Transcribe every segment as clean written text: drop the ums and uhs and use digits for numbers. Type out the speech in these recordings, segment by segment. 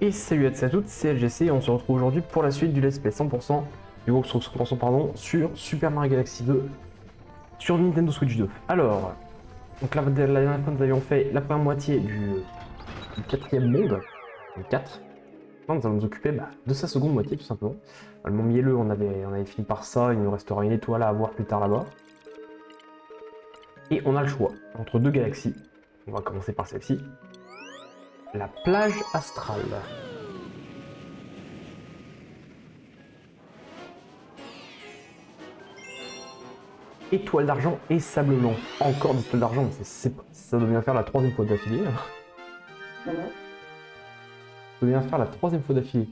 Et salut à tous et à toutes, c'est LGC et on se retrouve aujourd'hui pour la suite du Let's Play 100%, du groupe 100% pardon, sur Super Mario Galaxy 2 sur Nintendo Switch 2. Alors, donc la dernière fois nous avions fait la première moitié du quatrième monde, le 4. Maintenant nous allons nous occuper de sa seconde moitié tout simplement. Le monde mielleux on avait fini par ça, il nous restera une étoile à avoir plus tard là-bas. Et on a le choix entre deux galaxies. On va commencer par celle-ci. La plage astrale. Étoile d'argent et sable blanc. Encore des étoiles d'argent, ça devient faire la troisième fois d'affilée. Ça devient faire la troisième fois d'affilée.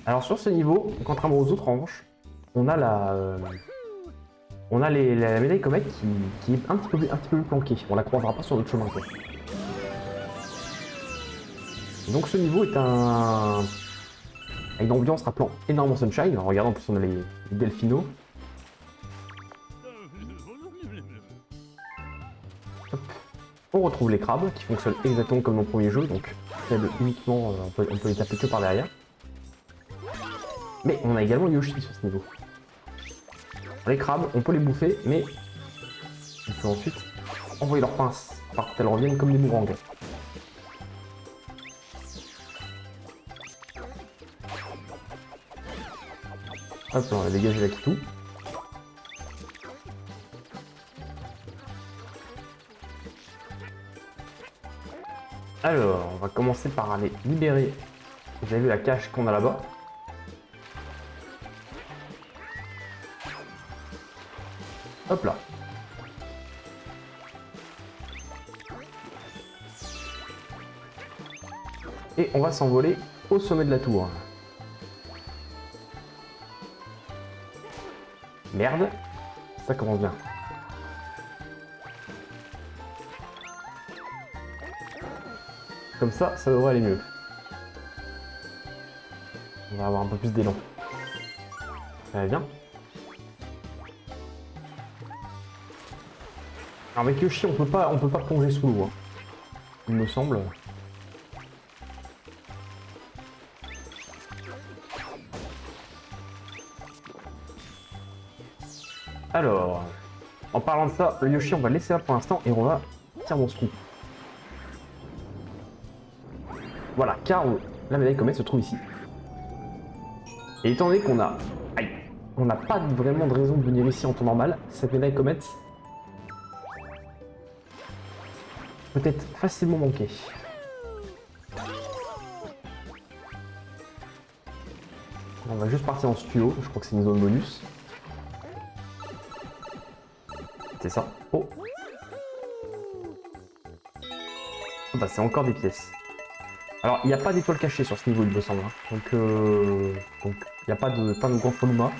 Alors sur ce niveau, contrairement aux autres en revanche, on a la médaille comète qui est un petit peu plus planquée. On la croisera pas sur notre chemin quoi. Et donc ce niveau est une ambiance rappelant énormément Sunshine. En regardant en plus on a les delphinos. Hop. On retrouve les crabes qui fonctionnent exactement comme dans le premier jeu, donc faibles uniquement, on peut les taper que par derrière. Mais on a également Yoshi sur ce niveau. Les crabes, on peut les bouffer, mais on peut ensuite envoyer leurs pinces, par contre elles reviennent comme des boomerangs. Hop, on a dégagé la Kitou. Alors, on va commencer par aller libérer. Vous avez vu la cache qu'on a là-bas. Hop là. Et on va s'envoler au sommet de la tour. Merde, ça commence bien. Comme ça devrait aller mieux. On va avoir un peu plus d'élan. Ça va bien. Alors avec Yoshi, on peut pas plonger sous l'eau, hein, il me semble. Alors, en parlant de ça, le Yoshi, on va le laisser là pour l'instant et on va tirer mon scoop. Voilà, car la médaille comète se trouve ici. Et étant donné qu'on n'a pas vraiment de raison de venir ici en temps normal, cette médaille comète peut être facilement manquée. On va juste partir en ce tuyau, je crois que c'est une zone bonus. C'est ça. Oh, bah c'est encore des pièces. Alors, il n'y a pas d'étoile cachée sur ce niveau, il me semble. Hein. Donc, il n'y a pas de grand Foluma.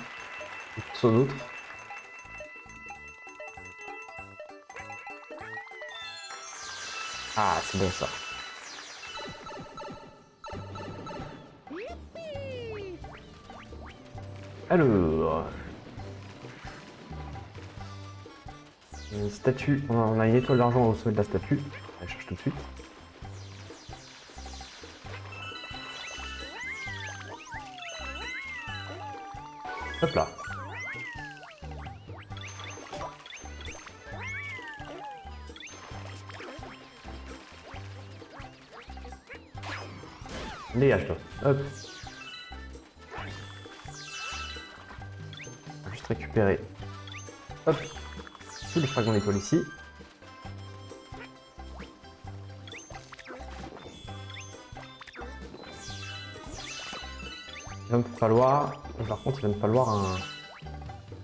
Et tout ça d'autre. Ah, c'est bon ça. Alors... Une statue. On a une étoile d'argent au sommet de la statue. On la cherche tout de suite. Hop là. Dégage toi. Hop. On va juste récupérer. Hop. Tous les fragments d'étoile ici. Il va me falloir... Par contre, il va me falloir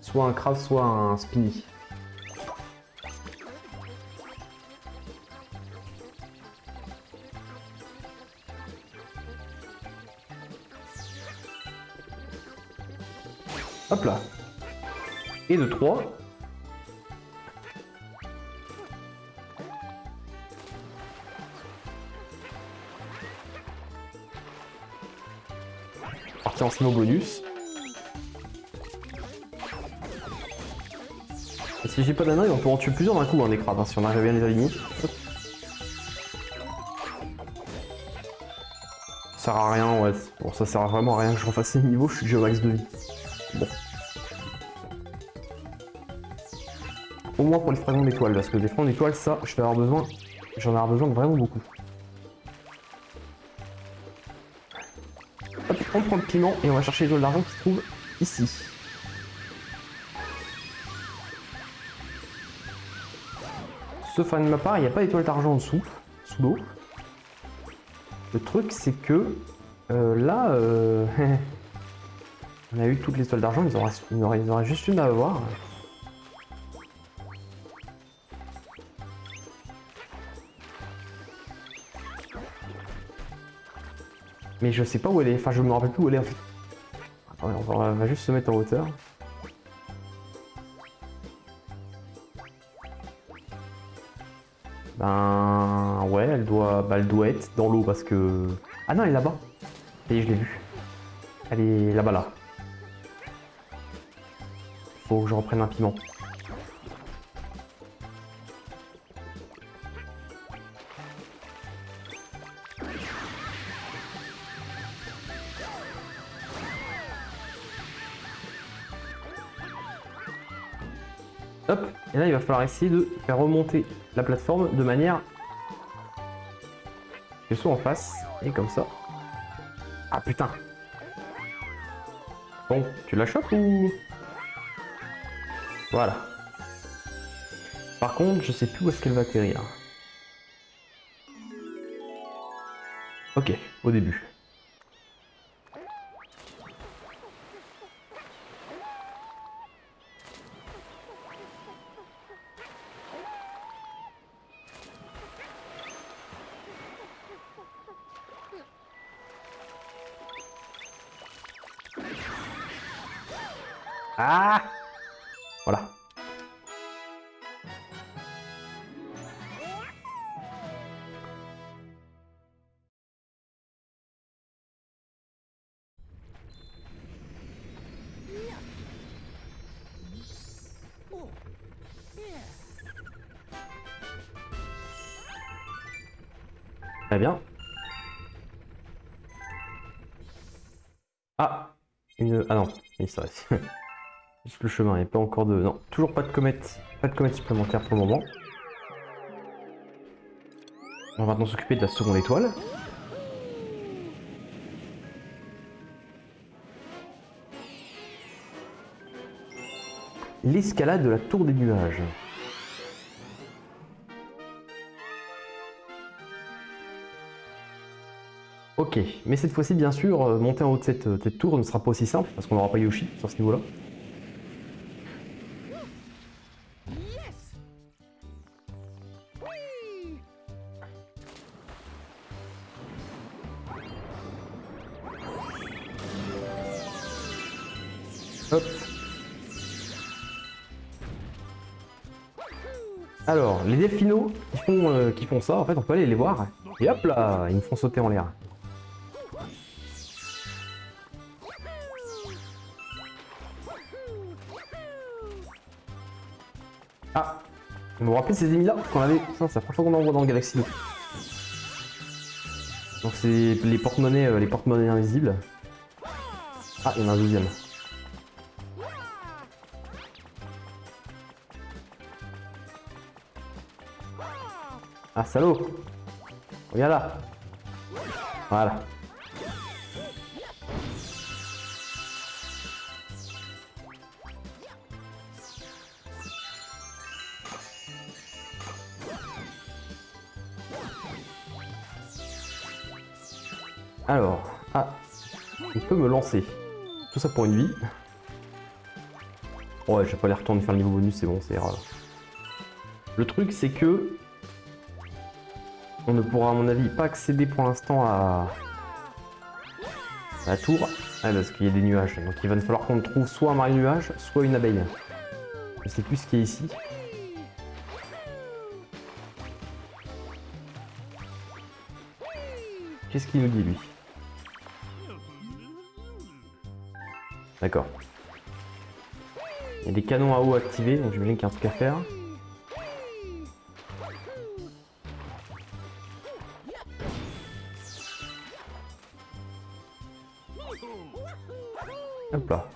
soit un crabe, soit un spinny. Hop là. Et de 3. Partir en snow bonus. Si j'ai pas d'annerie, on peut en tuer plusieurs d'un coup, hein, des crabes, hein, si on arrive à bien les aligner. Ça sert à rien, ouais. Bon, ça sert vraiment à rien que je refasse ces niveaux, je suis déjà au max de vie. Bon. Au moins pour les fragments d'étoiles, parce que les fragments d'étoiles, ça, je vais avoir besoin. J'en ai besoin de vraiment beaucoup. Hop, on prend le piment et on va chercher les étoiles d'argent qui se trouvent ici. Sauf à de ma part, il n'y a pas d'étoiles d'argent en dessous, sous l'eau. Le truc, c'est que là, on a eu toutes les étoiles d'argent, ils auraient juste une à avoir. Mais je sais pas où elle est, enfin je me rappelle plus où elle est en fait. Attendez, on va juste se mettre en hauteur. Ben ouais, elle doit être dans l'eau parce que... Ah non, elle est là-bas. Et je l'ai vue. Elle est là-bas là. Faut que je reprenne un piment. Hop, et là il va falloir essayer de faire remonter la plateforme de manière qu'elle soit en face, et comme ça. Ah putain! Bon, tu la chopes ou... Voilà. Par contre, je sais plus où est-ce qu'elle va atterrir. Ok, au début. Ah! Voilà. Très bien. Ah! Ah non, oui, ça reste. Juste le chemin, il n'y a pas encore de... Non, toujours pas de comète. Pas de comète supplémentaire pour le moment. On va maintenant s'occuper de la seconde étoile. L'escalade de la tour des nuages. Ok, mais cette fois-ci, bien sûr, monter en haut de cette tour ne sera pas aussi simple, parce qu'on n'aura pas Yoshi sur ce niveau-là. Hop. Alors, les delphinos qui font ça, en fait, on peut aller les voir. Et hop là, ils me font sauter en l'air. Ah, vous vous rappelez ces ennemis là qu'on avait... C'est la première fois qu'on en voit dans Galaxy 2. Donc c'est les porte-monnaies invisibles. Ah, il y en a un deuxième. Ah, salaud! Regarde là! Voilà. Alors, ah, il peut me lancer. Tout ça pour une vie. Ouais, je vais pas les retourner faire le niveau bonus, c'est bon, c'est rare. Le truc, c'est que on ne pourra, à mon avis, pas accéder pour l'instant à la tour. Ouais, parce qu'il y a des nuages. Donc il va falloir qu'on trouve soit un mari-nuage, soit une abeille. Je sais plus ce qu'il y a ici. Qu'est-ce qu'il nous dit, lui? D'accord. Il y a des canons à eau activés, donc j'imagine qu'il y a un truc à faire. Hop là.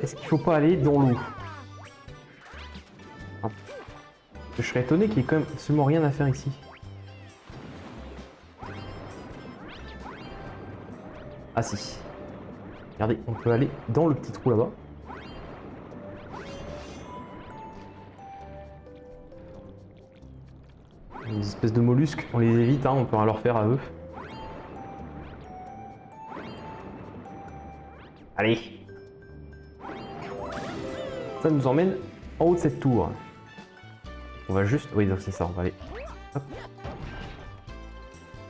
Est-ce qu'il faut pas aller dans l'eau? Je serais étonné qu'il y ait quand même absolument rien à faire ici. Ah si. Regardez, on peut aller dans le petit trou là-bas. Les espèces de mollusques, on les évite, hein, on peut rien leur faire à eux. Allez. Ça nous emmène en haut de cette tour. On va juste... Oui, c'est ça, on va aller... Hop.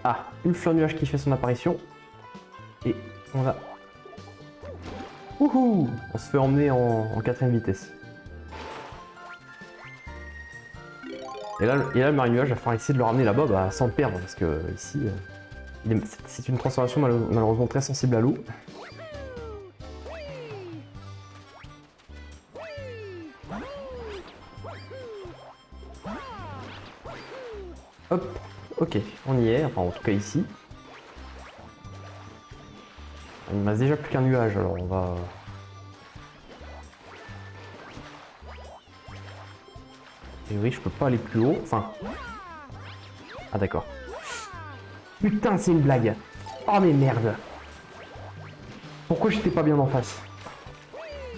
Ah, une fleur nuage qui fait son apparition. Et on a... Wouhou! On se fait emmener en quatrième vitesse. Et là, le marine nuage va falloir essayer de le ramener là-bas bah, sans le perdre. Parce que ici, c'est une transformation malheureusement très sensible à l'eau. Hop, ok, on y est, enfin en tout cas ici. Il ne reste déjà plus qu'un nuage, alors on va... Et oui, je peux pas aller plus haut, enfin... Ah d'accord. Putain, c'est une blague. Oh mais merde. Pourquoi j'étais pas bien en face?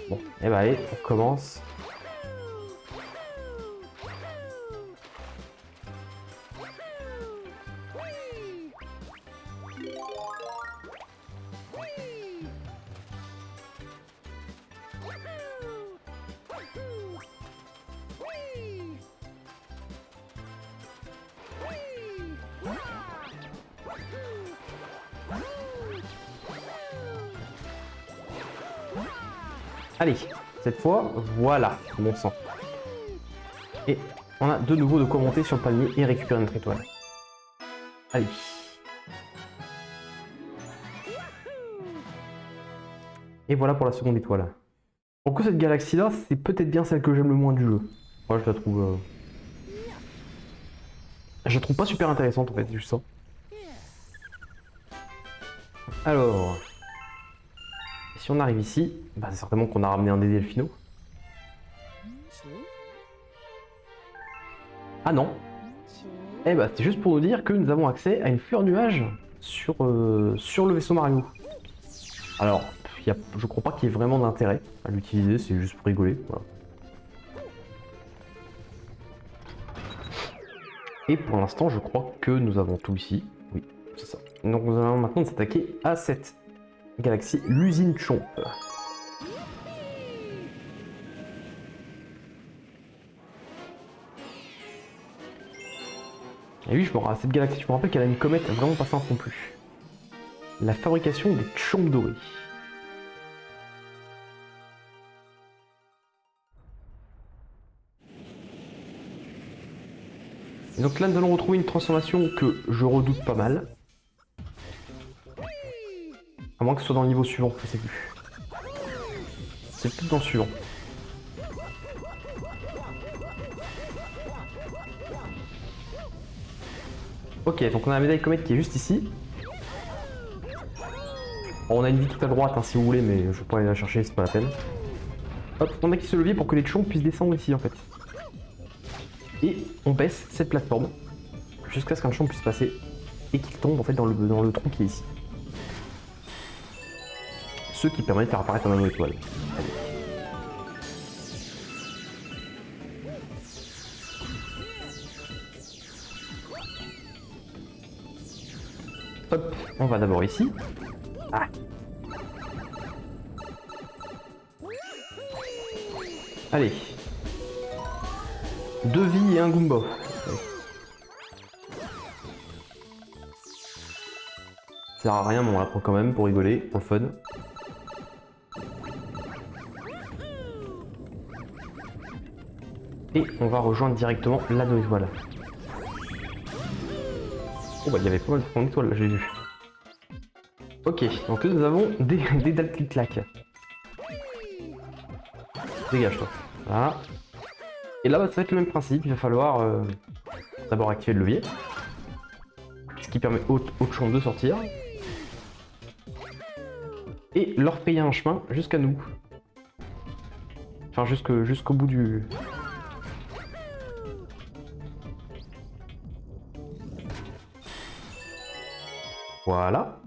Bon, et bah allez, on commence. Allez, cette fois, voilà, bon sang. Et on a de nouveau de quoi monter sur le palmier et récupérer notre étoile. Allez. Et voilà pour la seconde étoile. Donc cette galaxie-là, c'est peut-être bien celle que j'aime le moins du jeu. Moi, je la trouve... Je la trouve pas super intéressante, en fait, c'est juste ça. Alors... Si on arrive ici, bah c'est certainement qu'on a ramené un des delphinos. Ah non. Eh bah c'est juste pour nous dire que nous avons accès à une fleur nuage sur le vaisseau Mario. Alors, je crois pas qu'il y ait vraiment d'intérêt à l'utiliser, c'est juste pour rigoler. Voilà. Et pour l'instant, je crois que nous avons tout ici. Oui, c'est ça. Donc nous allons maintenant s'attaquer à cette galaxie, l'usine Chomp. Et oui, cette galaxie, je me rappelle qu'elle a une comète vraiment pas simple non plus. La fabrication des Chomps dorés. Et donc là, nous allons retrouver une transformation que je redoute pas mal. À moins que ce soit dans le niveau suivant, je sais plus. C'est peut-être dans le suivant. Ok, donc on a la médaille comète qui est juste ici. Bon, on a une vie tout à droite hein, si vous voulez, mais je vais pas aller la chercher, c'est pas la peine. Hop, on a qui ce levier pour que les chomps puissent descendre ici en fait. Et on baisse cette plateforme jusqu'à ce qu'un chomp puisse passer et qu'il tombe en fait dans le trou qui est ici. Ce qui permet de faire apparaître un anneau étoile. Allez. Hop, on va d'abord ici. Ah. Allez. 2 vies et un Goomba. Ça sert à rien, mais on la prend quand même pour rigoler, pour le fun. Et on va rejoindre directement l'anneau étoile. Oh bah il y avait pas mal de points d'étoile là, j'ai vu. Ok, donc là nous avons des dalles clic-clac. Dégage toi. Voilà. Et là bah, ça va être le même principe, il va falloir d'abord activer le levier. Ce qui permet au champ de sortir. Et leur frayer un chemin jusqu'à nous. Enfin jusqu'au bout du... Voilà.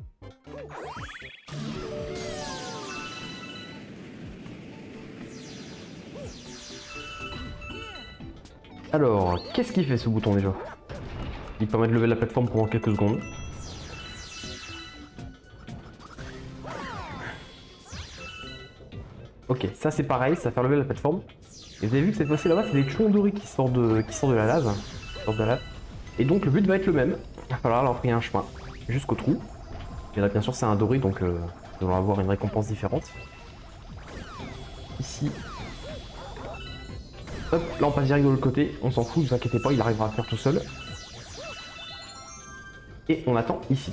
Alors, qu'est-ce qu'il fait ce bouton déjà? Il permet de lever la plateforme pendant quelques secondes. Ok, ça c'est pareil, ça va faire lever la plateforme. Et vous avez vu que cette fois-ci là-bas, c'est des troncs dorés qui sortent de la lave. Et donc le but va être le même. Il va falloir leur frayer un chemin jusqu'au trou. Et là bien sûr c'est un doré, donc nous allons avoir une récompense différente. Ici. Hop, là on passe direct de l'autre côté, on s'en fout, ne vous inquiétez pas, il arrivera à faire tout seul. Et on attend ici.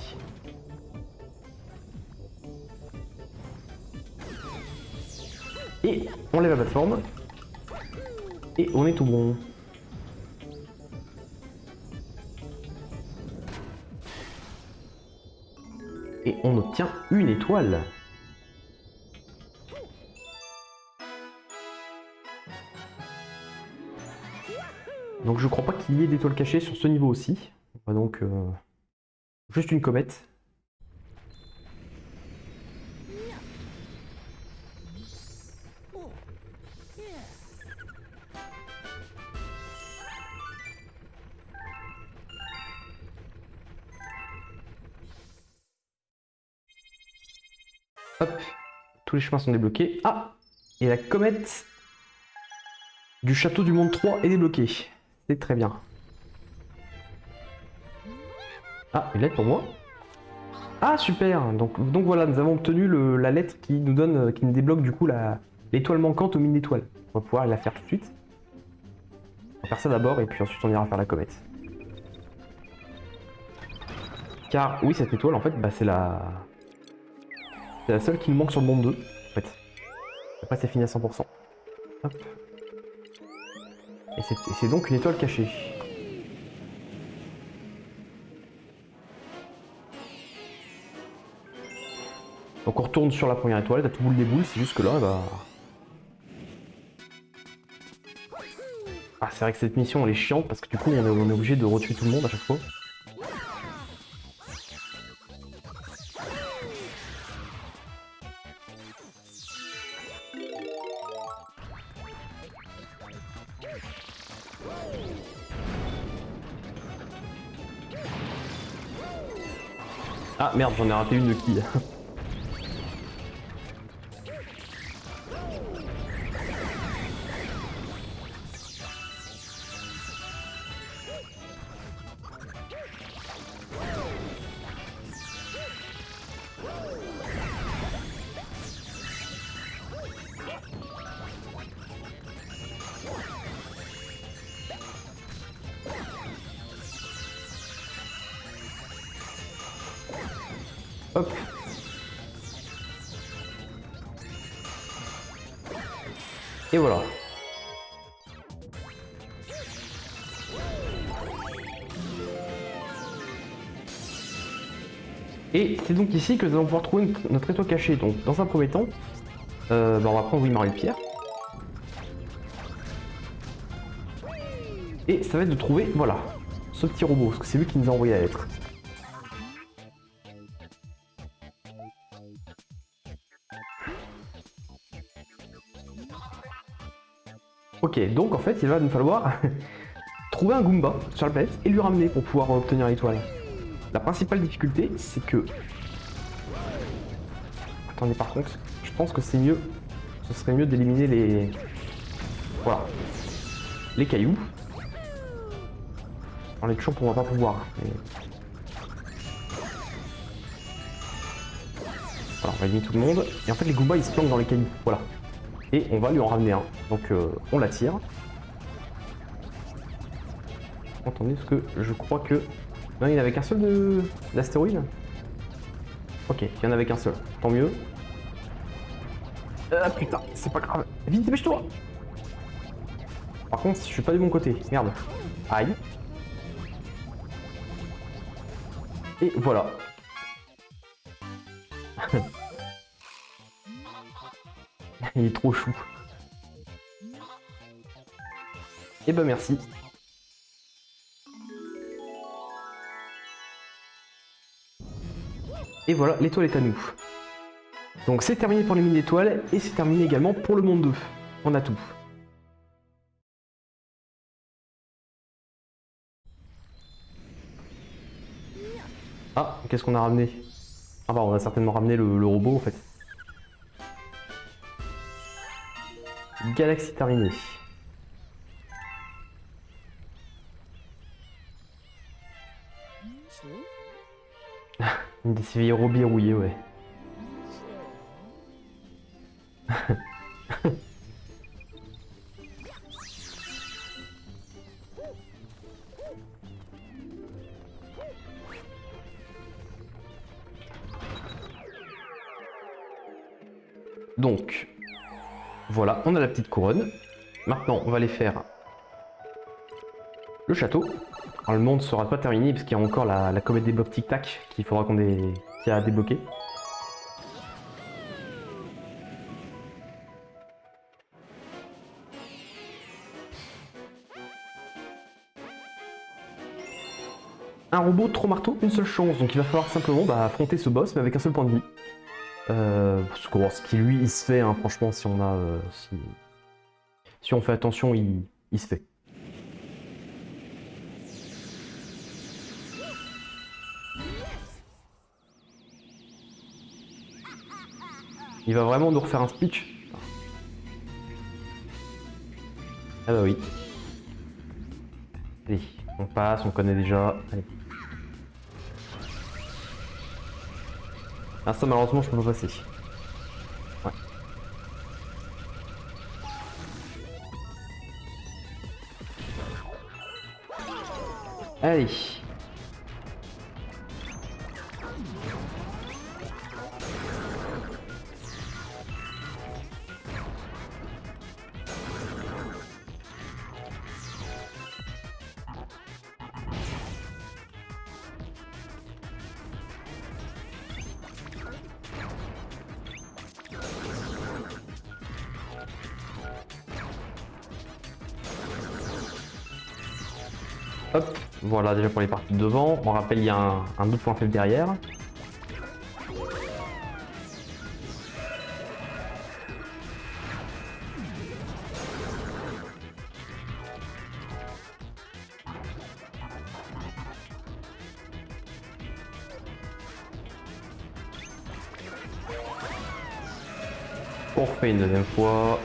Et on lève la plateforme. Et on est tout bon. Et on obtient une étoile. Donc je crois pas qu'il y ait d'étoiles cachées sur ce niveau aussi. On va donc juste une comète. Hop, tous les chemins sont débloqués. Ah, et la comète du château du monde 3 est débloquée. C'est très bien. Ah, une lettre pour moi. Ah, super. Donc voilà, nous avons obtenu la lettre qui nous donne, qui nous débloque du coup l'étoile manquante aux 1000 étoiles. On va pouvoir la faire tout de suite. On va faire ça d'abord et puis ensuite on ira faire la comète. Car oui, cette étoile en fait, bah, c'est la seule qui nous manque sur le monde 2 en fait. Après c'est fini à 100%. Hop. Et c'est donc une étoile cachée. Donc on retourne sur la première étoile, t'as tout boule des boules, c'est juste que là, bah... Ah, c'est vrai que cette mission elle est chiante parce que du coup on est obligé de retuer tout le monde à chaque fois. Ah merde, j'en ai raté une de qui? Hop. Et voilà. Et c'est donc ici que nous allons pouvoir trouver notre étoile cachée. Donc dans un premier temps, bah, on va prendre Wimarel Pierre. Et ça va être de trouver, voilà, ce petit robot, parce que c'est lui qui nous a envoyé la lettre. Ok, donc en fait il va nous falloir trouver un Goomba sur la planète et lui ramener pour pouvoir obtenir l'étoile. La principale difficulté c'est que... Attendez, par contre, je pense que c'est mieux, ce serait mieux d'éliminer les... Voilà. Les cailloux. Alors les chomps on va pas pouvoir. Mais... Voilà, on va éliminer tout le monde. Et en fait les Goombas ils se planquent dans les cailloux, voilà. Et on va lui en ramener un. Donc on l'attire. Attendez, parce que je crois que... Non, il n'y avait qu'un seul d'astéroïde. Ok, il y en avait qu'un seul. Tant mieux. Ah putain, c'est pas grave. Vite, dépêche-toi. Par contre, je suis pas du bon côté. Merde. Aïe. Et voilà. Il est trop chou. Et bah merci. Et voilà, l'étoile est à nous. Donc c'est terminé pour les mines d'étoiles et c'est terminé également pour le monde 2. On a tout. Ah, qu'est-ce qu'on a ramené? Ah bah on a certainement ramené le robot en fait. Galaxie terminée. Une des civils rebirouillés, ouais. Donc, voilà, on a la petite couronne. Maintenant, on va aller faire le château. Alors, le monde ne sera pas terminé parce qu'il y a encore la comète des Bob Tic Tac qu'il faudra qu'il y a à débloquer. Un robot, 3 marteaux, une seule chance. Donc il va falloir simplement affronter ce boss mais avec un seul point de vie. Parce que ce qui lui il se fait, hein, franchement, si on a si on fait attention, il se fait. Il va vraiment nous refaire un speech. Ah bah oui. Allez, on passe, on connaît déjà. Allez. Ah ça malheureusement je peux pas passer. Ouais. Allez. Hop, voilà déjà pour les parties de devant. On rappelle il y a un autre point faible derrière. On refait une deuxième fois.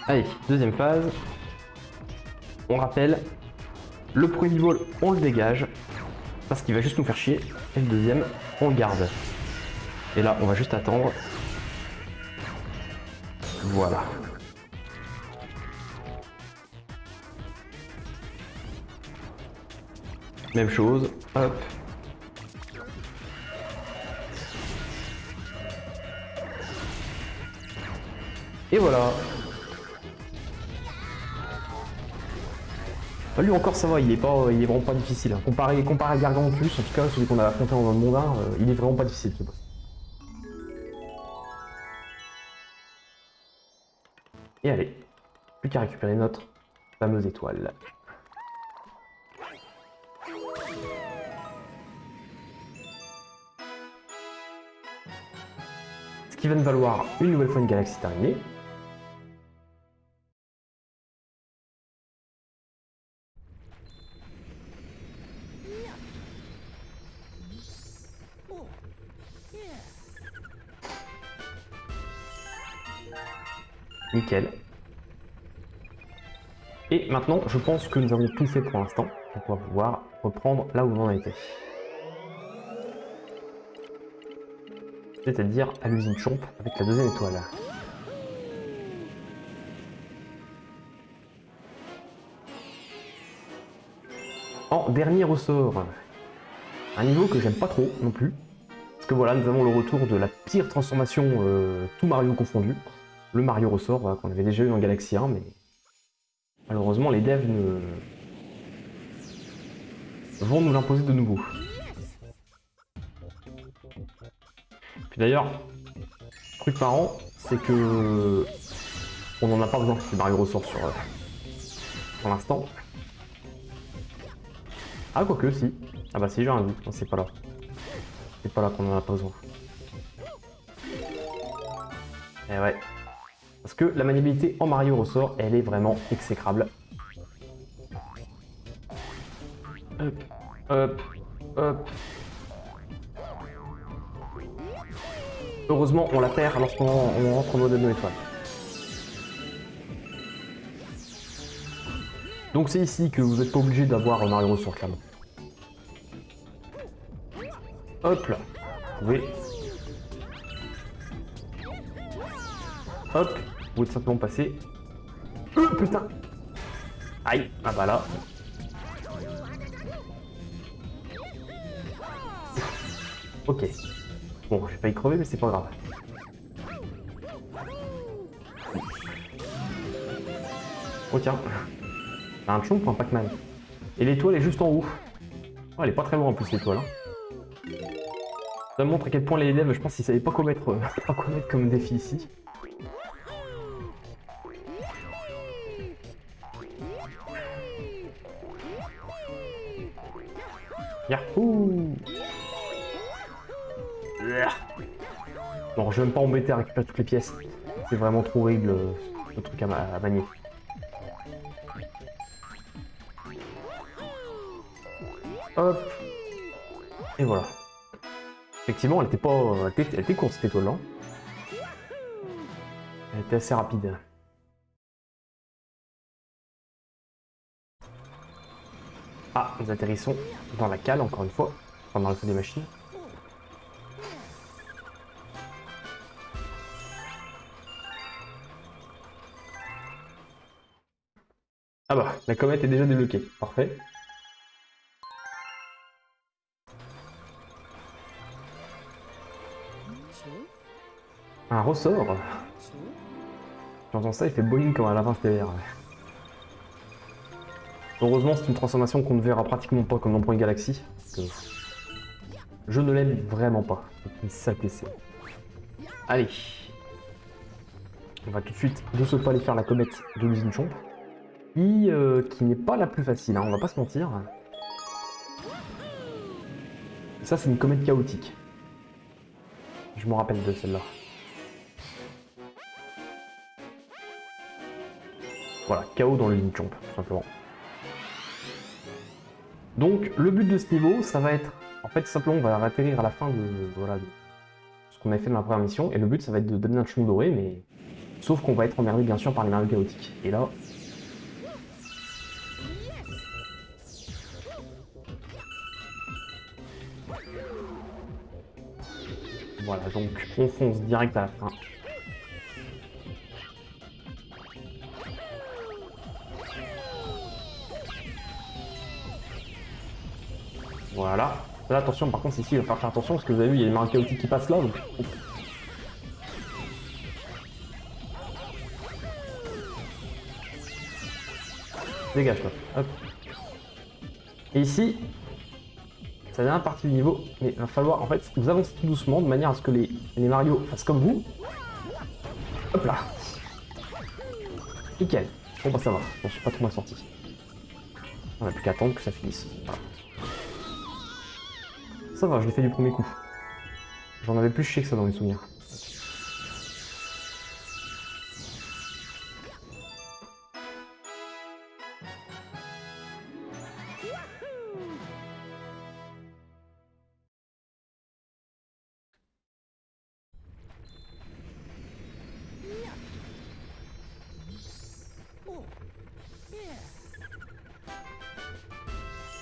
Allez, deuxième phase. On rappelle, le premier niveau, on le dégage, parce qu'il va juste nous faire chier. Et le deuxième, on le garde. Et là, on va juste attendre. Voilà. Même chose, hop. Et voilà. Lui encore ça va, il est vraiment pas difficile. Comparé à Gargantus, en tout cas celui qu'on a affronté dans le monde 1, il est vraiment pas difficile ce boss. Et allez, plus qu'à récupérer notre fameuse étoile. Ce qui va nous valoir une nouvelle fois une galaxie terminée. Nickel. Et maintenant, je pense que nous avons tout fait pour l'instant. On va pouvoir reprendre là où on en était. C'est-à-dire à l'usine Chomp avec la deuxième étoile. en dernier ressort. Un niveau que j'aime pas trop non plus. Parce que voilà, nous avons le retour de la pire transformation, tout Mario confondu. Le Mario ressort, voilà, qu'on avait déjà eu dans Galaxy 1, mais malheureusement les devs vont nous l'imposer de nouveau. Puis d'ailleurs, truc marrant, c'est que on n'en a pas besoin du Mario ressort pour l'instant. Ah, quoique, si. Ah bah si, j'ai un doute. Non, c'est pas là. C'est pas là qu'on en a pas besoin. Eh ouais. Parce que la maniabilité en Mario ressort, elle est vraiment exécrable. Hop, hop, hop. Heureusement, on la perd lorsqu'on rentre en mode de étoile. Donc c'est ici que vous n'êtes pas obligé d'avoir Mario ressort, clairement. Hop là. Vous pouvez... Hop. Vous pouvez tout simplement passer... putain. Aïe. Ah bah là... Ok. Bon, j'ai failli crever, mais c'est pas grave. Oh tiens. T'as un chomp pour un Pac-Man. Et l'étoile est juste en haut. Oh, elle est pas très loin en plus, l'étoile. Hein. Ça montre à quel point les devs, je pense qu'ils savaient pas quoi mettre comme défi ici. Yahoo! Bon, je vais même pas embêter à récupérer toutes les pièces. C'est vraiment trop horrible ce truc à manier. Hop. Et voilà. Effectivement, elle était pas, elle était courte cette étoile là. Elle était assez rapide. Ah, nous atterrissons dans la cale encore une fois, enfin dans le feu des machines. Ah bah, la comète est déjà débloquée, parfait. Un ressort. J'entends ça, il fait bowling comme un lapin stellaire. Heureusement, c'est une transformation qu'on ne verra pratiquement pas comme dans Point Galaxy. Je ne l'aime vraiment pas. C'est une saleté. Allez. On va tout de suite de ce pas aller faire la comète de l'usine Chomp. Qui n'est pas la plus facile, hein, on va pas se mentir. Et ça, c'est une comète chaotique. Je me rappelle de celle-là. Voilà, chaos dans l'usine Chomp, tout simplement. Donc, le but de ce niveau, ça va être... En fait, simplement, on va atterrir à la fin de ce qu'on avait fait dans la première mission. Et le but, ça va être de donner un chum doré, mais... Sauf qu'on va être emmerdé, bien sûr, par les Mario chaotiques. Et là... Voilà, donc on fonce direct à la fin. Voilà. Là, attention, par contre, ici, il va falloir faire attention, parce que vous avez vu, il y a les Mario chaotiques qui passent là, donc... Dégage, toi. Hop. Et ici, c'est la dernière partie du niveau, mais il va falloir, en fait, vous avancez tout doucement, de manière à ce que les Mario fassent comme vous. Hop là. Nickel. Bon bah ça va, je suis pas trop mal sorti. On n'a plus qu'à attendre que ça finisse. Voilà. Ça va, je l'ai fait du premier coup. J'en avais plus chier que ça dans mes souvenirs.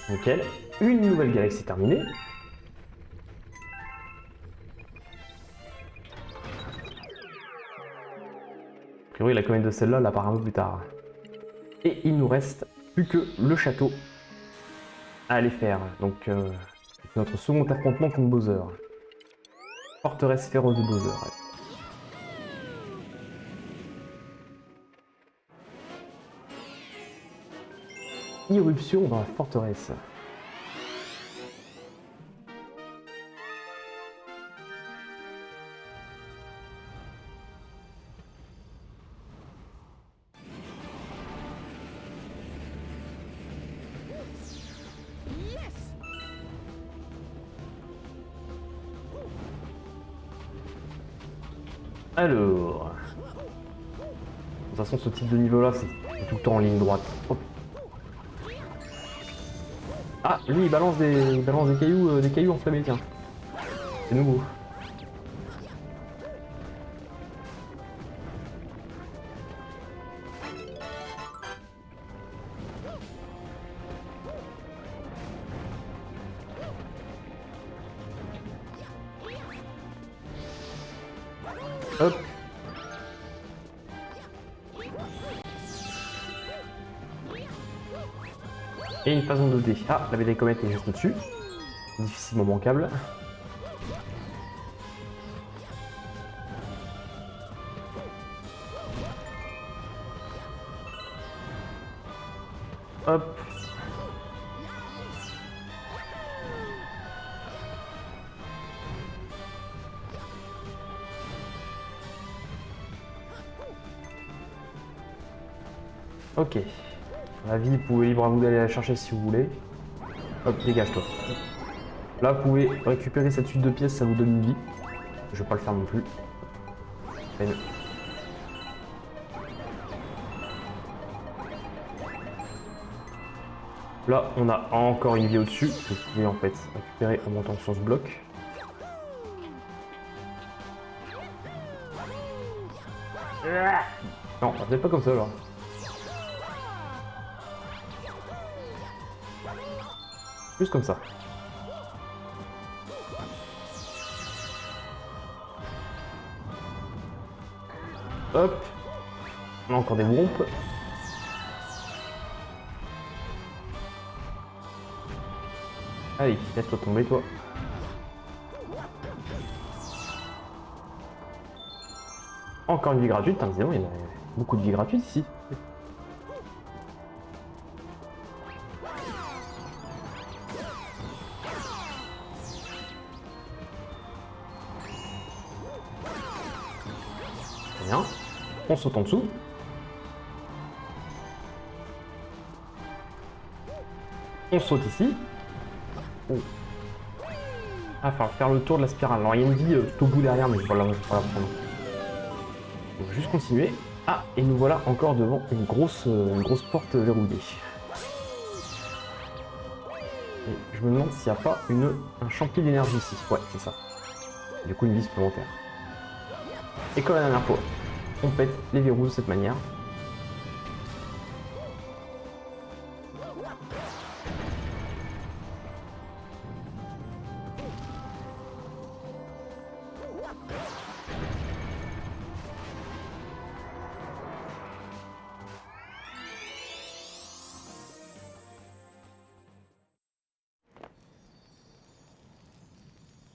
Nickel. Une nouvelle galaxie terminée. A priori, la comète de celle-là, l'apparaît un peu plus tard. Et il nous reste plus que le château à aller faire. Donc, notre second affrontement contre Bowser. Forteresse féroce de Bowser. Irruption dans la forteresse. Alors... De toute façon, ce type de niveau-là, c'est tout le temps en ligne droite. Hop. Ah, lui, il balance des cailloux enflammés, tiens. C'est nouveau. Hop. Et une phase en 2D. Ah, la médaille comète est juste au-dessus. Difficilement manquable. Hop. Ok. La vie, vous pouvez libre à vous d'aller la chercher si vous voulez. Hop, dégage-toi. Là, vous pouvez récupérer cette suite de pièces, ça vous donne une vie. Je vais pas le faire non plus. Là, on a encore une vie au-dessus. Vous pouvez en fait récupérer en montant sur ce bloc. Non, c'est pas comme ça là. Juste comme ça. Hop. On a encore des womps. Allez, laisse-toi tomber toi. Encore une vie gratuite, putain, évidemment, il y a beaucoup de vie gratuite ici. Très bien. On saute en dessous. On saute ici. Oh. Ah, il va falloir faire le tour de la spirale. Alors, il y a une vie tout au bout derrière, mais je vais pas la prendre. On va juste continuer. Ah, et nous voilà encore devant une grosse porte verrouillée. Et je me demande s'il n'y a pas un champi d'énergie ici. Ouais, c'est ça. Du coup, une vie supplémentaire. Et comme la dernière fois, on pète les verrous de cette manière.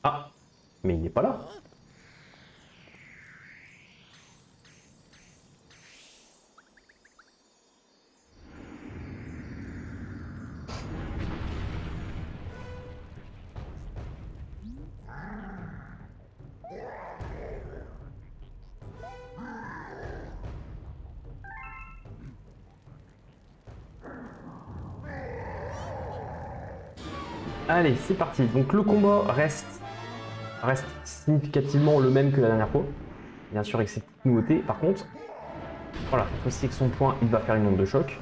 Ah, mais il n'est pas là. Allez, c'est parti. Donc le combat reste significativement le même que la dernière fois. Bien sûr avec cette petite nouveauté. Par contre, voilà, cette fois-ci avec son point, il va faire une onde de choc.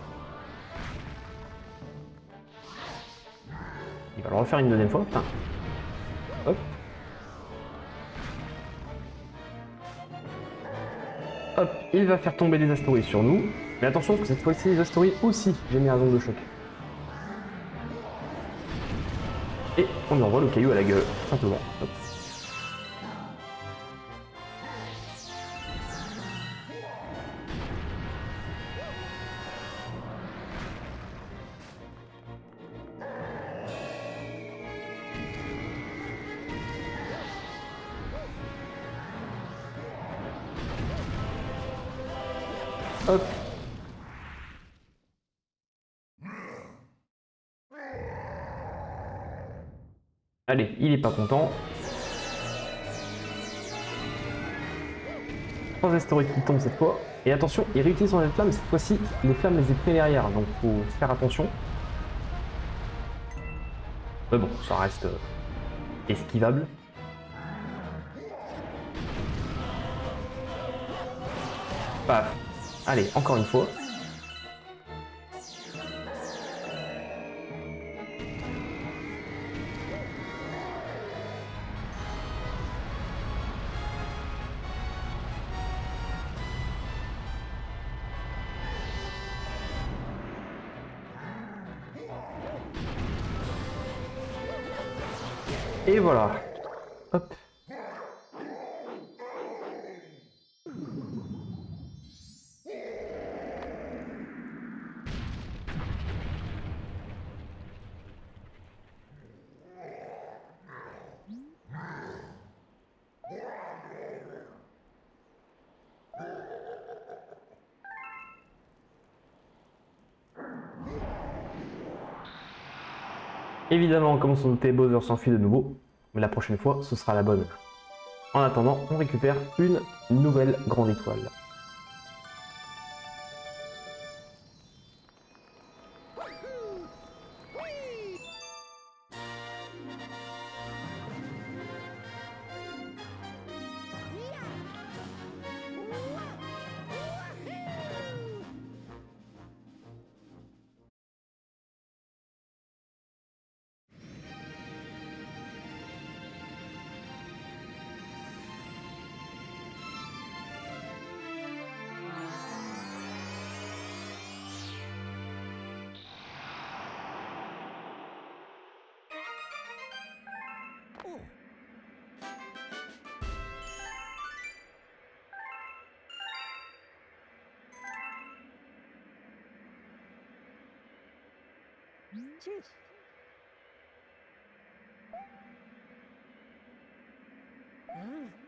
Il va le refaire une deuxième fois. Putain. Hop. Hop, il va faire tomber des astéroïdes sur nous. Mais attention, parce que cette fois-ci, les astéroïdes aussi génèrent une onde de choc. Et on lui envoie le caillou à la gueule, simplement. Hop. Hop. Allez, il est pas content. 3 astéroïdes qui tombent cette fois. Et attention, il réutilise son flamme, mais cette fois-ci, les flammes les est pris derrière, donc faut faire attention. Mais bon, ça reste esquivable. Paf. Allez, encore une fois. Et voilà. Hop. Évidemment, comme on s'en doutait, Bowser s'enfuit de nouveau. Mais la prochaine fois, ce sera la bonne. En attendant, on récupère une nouvelle grande étoile.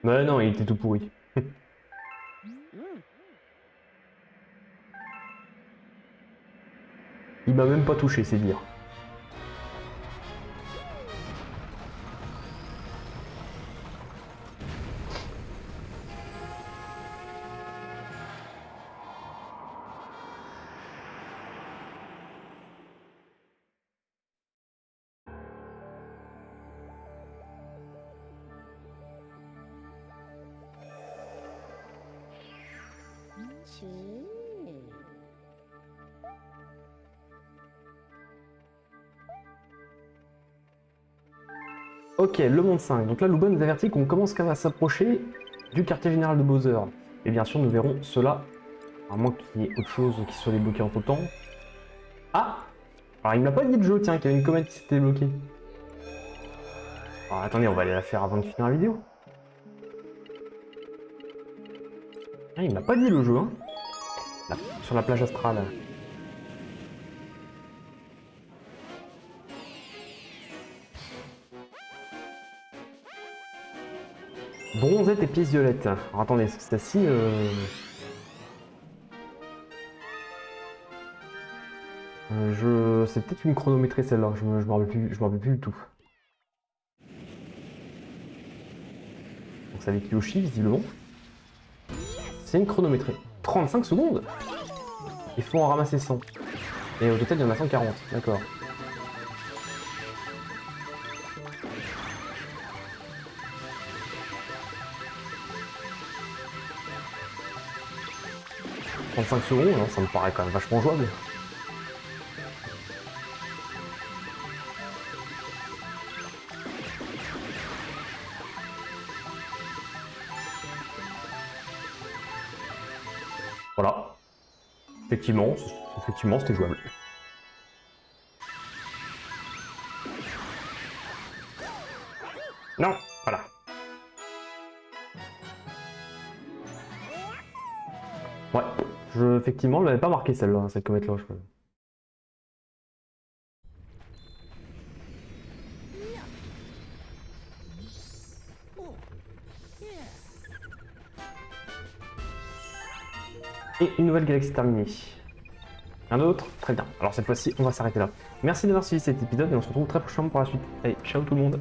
Mais non, il était tout pourri. Il m'a même pas touché, c'est dire. Ok, le monde 5. Donc là, Luba nous avertit qu'on commence quand même à s'approcher du quartier général de Bowser. Et bien sûr, nous verrons cela, à moins qu'il y ait autre chose qui soit débloqué entre temps. Ah! Alors, il m'a pas dit de jeu, tiens, qu'il y avait une comète qui s'était bloquée. Alors, attendez, on va aller la faire avant de finir la vidéo. Ah, il m'a pas dit le jeu, hein. Là, sur la plage astrale. Bronzette et pièce violette. Alors attendez, celle-ci... C'est peut-être une chronométrée celle-là, je me rappelle plus du tout. Donc c'est avec Yoshi visiblement. C'est une chronométrée. 35 secondes. Il faut en ramasser 100. Et au total il y en a 140, d'accord. « 35 secondes, hein, ça me paraît quand même vachement jouable. Voilà. Effectivement, c'était jouable. Non, voilà. Ouais, effectivement, je l'avais pas marqué celle-là, cette comète-là, je crois. Et une nouvelle galaxie terminée. Un autre? Très bien. Alors cette fois-ci, on va s'arrêter là. Merci d'avoir suivi cet épisode et on se retrouve très prochainement pour la suite. Allez, ciao tout le monde!